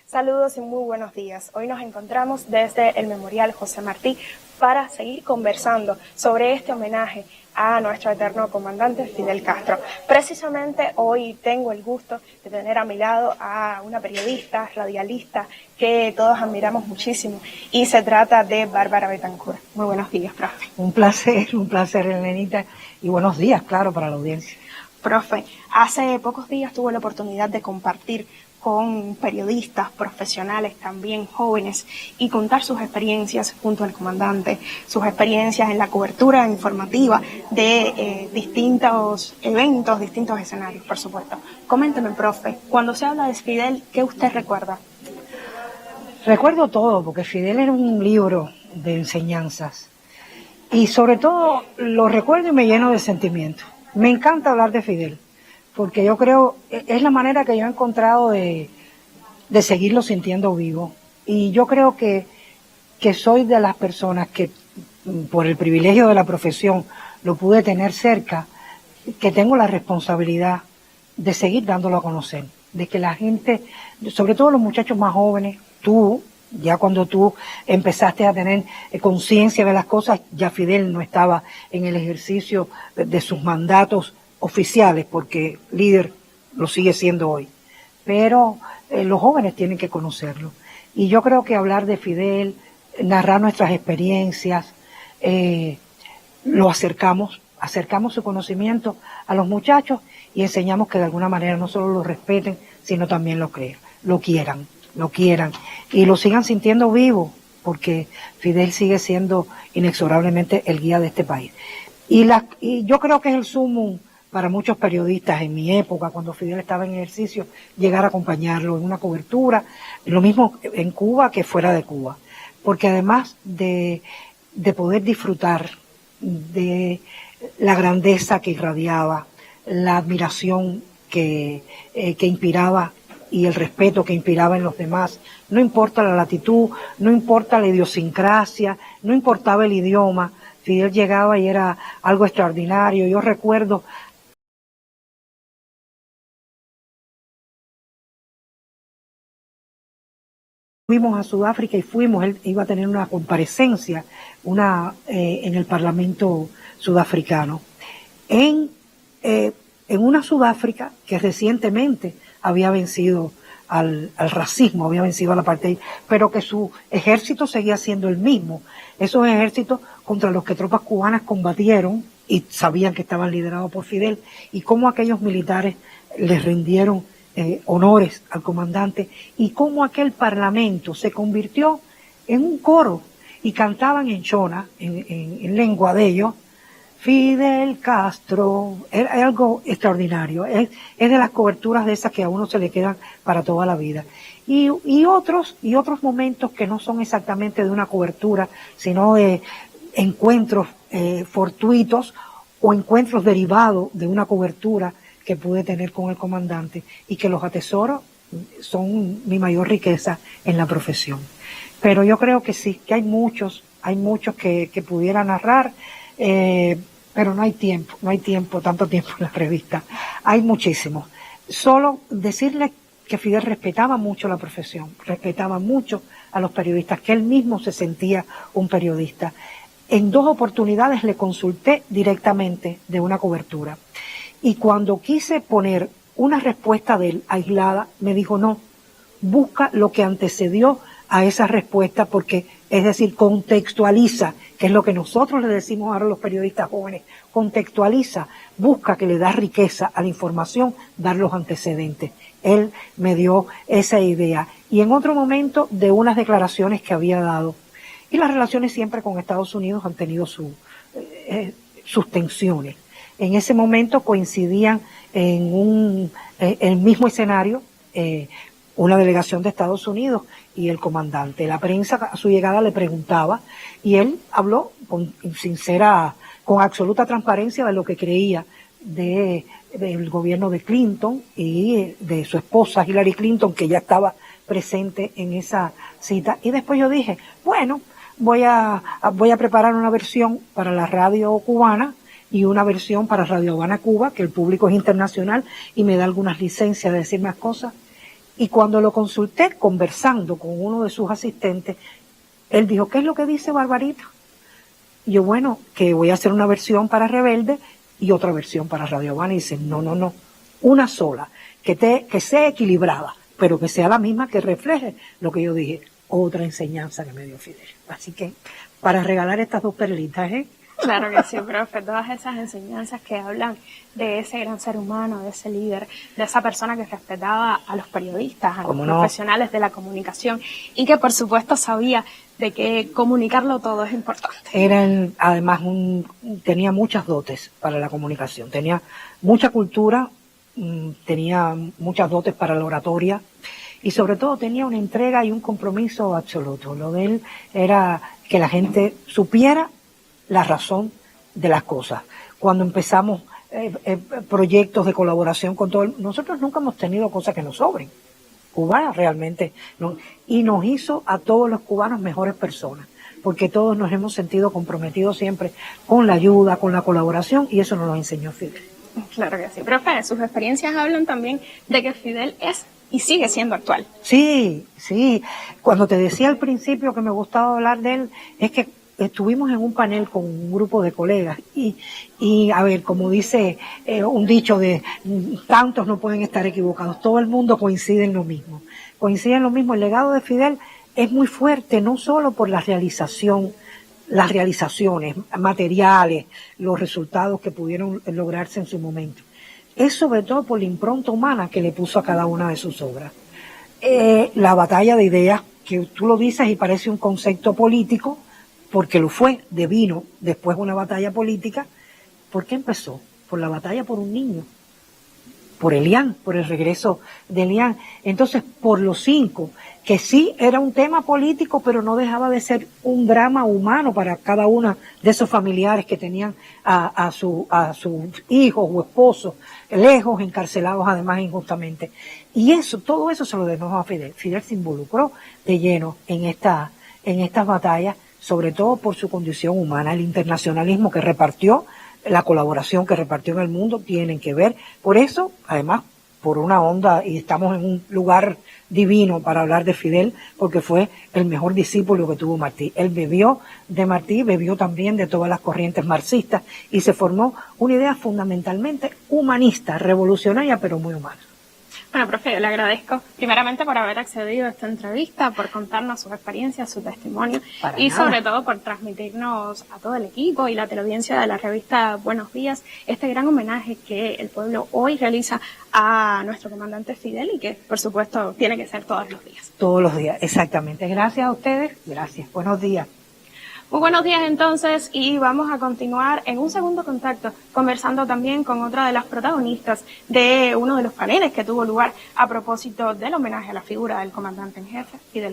Saludos y muy buenos días. Hoy nos encontramos desde el Memorial José Martí para seguir conversando sobre este homenaje a nuestro eterno comandante Fidel Castro. Precisamente hoy tengo el gusto de tener a mi lado a una periodista, radialista, que todos admiramos muchísimo, y se trata de Bárbara Betancur. Muy buenos días, profe. Un placer, Elenita, y buenos días, claro, para la audiencia. Profe, hace pocos días tuve la oportunidad de compartir con periodistas profesionales también jóvenes y contar sus experiencias junto al comandante, sus experiencias en la cobertura informativa de distintos eventos, distintos escenarios, por supuesto. Coménteme, profe, cuando se habla de Fidel, ¿qué usted recuerda? Recuerdo todo, porque Fidel era un libro de enseñanzas y sobre todo lo recuerdo y me lleno de sentimientos. Me encanta hablar de Fidel, porque yo creo, es la manera que yo he encontrado de seguirlo sintiendo vivo. Y yo creo que soy de las personas que, por el privilegio de la profesión, lo pude tener cerca, que tengo la responsabilidad de seguir dándolo a conocer, de que la gente, sobre todo los muchachos más jóvenes, tú, ya cuando tú empezaste a tener conciencia de las cosas, ya Fidel no estaba en el ejercicio de sus mandatos oficiales, porque líder lo sigue siendo hoy, pero los jóvenes tienen que conocerlo. Y yo creo que hablar de Fidel, narrar nuestras experiencias, lo acercamos su conocimiento a los muchachos y enseñamos que de alguna manera no solo lo respeten, sino también lo quieran y lo sigan sintiendo vivo, porque Fidel sigue siendo inexorablemente el guía de este país. Y yo creo que es el sumum para muchos periodistas en mi época, cuando Fidel estaba en ejercicio, llegar a acompañarlo en una cobertura, lo mismo en Cuba que fuera de Cuba, porque además de poder disfrutar de la grandeza que irradiaba, la admiración que inspiraba y el respeto que inspiraba en los demás, no importa la latitud, no importa la idiosincrasia, no importaba el idioma, Fidel llegaba y era algo extraordinario. Yo recuerdo fuimos a Sudáfrica él iba a tener una comparecencia en el Parlamento sudafricano, en una Sudáfrica que recientemente había vencido al racismo, había vencido al apartheid, pero que su ejército seguía siendo el mismo. Esos ejércitos contra los que tropas cubanas combatieron y sabían que estaban liderados por Fidel, y cómo aquellos militares les rindieron honores al comandante, y cómo aquel parlamento se convirtió en un coro y cantaban en chona, en lengua de ellos, Fidel Castro. Es algo extraordinario, es de las coberturas de esas que a uno se le quedan para toda la vida. Y otros momentos que no son exactamente de una cobertura, sino de encuentros fortuitos o encuentros derivados de una cobertura que pude tener con el comandante, y que los atesoro, son mi mayor riqueza en la profesión. Pero yo creo que sí, que hay muchos que pudiera narrar, pero no hay tiempo, tanto tiempo en la revista. Hay muchísimos. Solo decirle que Fidel respetaba mucho la profesión, respetaba mucho a los periodistas, que él mismo se sentía un periodista. En 2 oportunidades le consulté directamente de una cobertura, y cuando quise poner una respuesta de él aislada, me dijo no, busca lo que antecedió a esa respuesta, porque, es decir, contextualiza, que es lo que nosotros le decimos ahora a los periodistas jóvenes, contextualiza, busca, que le da riqueza a la información, dar los antecedentes. Él me dio esa idea. Y en otro momento, de unas declaraciones que había dado. Y las relaciones siempre con Estados Unidos han tenido sus tensiones. En ese momento coincidían en el mismo escenario una delegación de Estados Unidos y el comandante. La prensa a su llegada le preguntaba, y él habló con absoluta transparencia de lo que creía del gobierno de Clinton y de su esposa Hillary Clinton, que ya estaba presente en esa cita. Y después yo dije, bueno, voy a preparar una versión para la radio cubana y una versión para Radio Habana Cuba, que el público es internacional y me da algunas licencias de decir más cosas. Y cuando lo consulté, conversando con uno de sus asistentes, él dijo, ¿qué es lo que dice Barbarita? Y yo, bueno, que voy a hacer una versión para Rebelde y otra versión para Radio Habana. Y dice, no, una sola, que sea equilibrada, pero que sea la misma, que refleje lo que yo dije. Otra enseñanza que me dio Fidel. Así que, para regalar estas dos perlitas, Claro que sí, profe, todas esas enseñanzas que hablan de ese gran ser humano, de ese líder, de esa persona que respetaba a los periodistas, a los profesionales de la comunicación y que por supuesto sabía de que comunicarlo todo es importante. Además, tenía muchas dotes para la comunicación, tenía mucha cultura, tenía muchas dotes para la oratoria y sobre todo tenía una entrega y un compromiso absoluto. Lo de él era que la gente supiera la razón de las cosas. Cuando empezamos proyectos de colaboración con todo nosotros nunca hemos tenido cosas que nos sobren. Cuba realmente no, y nos hizo a todos los cubanos mejores personas, porque todos nos hemos sentido comprometidos siempre con la ayuda, con la colaboración, y eso nos lo enseñó Fidel. Claro que sí, profe, sus experiencias hablan también de que Fidel es y sigue siendo actual. Sí, cuando te decía al principio que me gustaba hablar de él, es que estuvimos en un panel con un grupo de colegas y a ver, como dice un dicho de tantos no pueden estar equivocados, todo el mundo coincide en lo mismo. El legado de Fidel es muy fuerte, no solo por las realizaciones materiales, los resultados que pudieron lograrse en su momento. Es sobre todo por la impronta humana que le puso a cada una de sus obras. La batalla de ideas, que tú lo dices y parece un concepto político, porque lo fue, devino después una batalla política. ¿Por qué empezó? Por la batalla por un niño, por Elian, por el regreso de Elian. Entonces, por los 5, que sí era un tema político, pero no dejaba de ser un drama humano para cada uno de esos familiares que tenían a sus hijos o esposos lejos, encarcelados además injustamente. Y todo eso se lo dejó a Fidel. Fidel se involucró de lleno en estas batallas, sobre todo por su condición humana. El internacionalismo que repartió, la colaboración que repartió en el mundo, tienen que ver. Por eso, además, por una onda, y estamos en un lugar divino para hablar de Fidel, porque fue el mejor discípulo que tuvo Martí. Él bebió de Martí, bebió también de todas las corrientes marxistas, y se formó una idea fundamentalmente humanista, revolucionaria, pero muy humana. Bueno, profe, yo le agradezco primeramente por haber accedido a esta entrevista, por contarnos sus experiencias, su testimonio y sobre todo por transmitirnos a todo el equipo y la teleaudiencia de la revista Buenos Días este gran homenaje que el pueblo hoy realiza a nuestro comandante Fidel y que, por supuesto, tiene que ser todos los días. Todos los días, exactamente. Gracias a ustedes. Gracias. Buenos días. Muy buenos días entonces y vamos a continuar en un segundo contacto conversando también con otra de las protagonistas de uno de los paneles que tuvo lugar a propósito del homenaje a la figura del comandante en jefe Fidel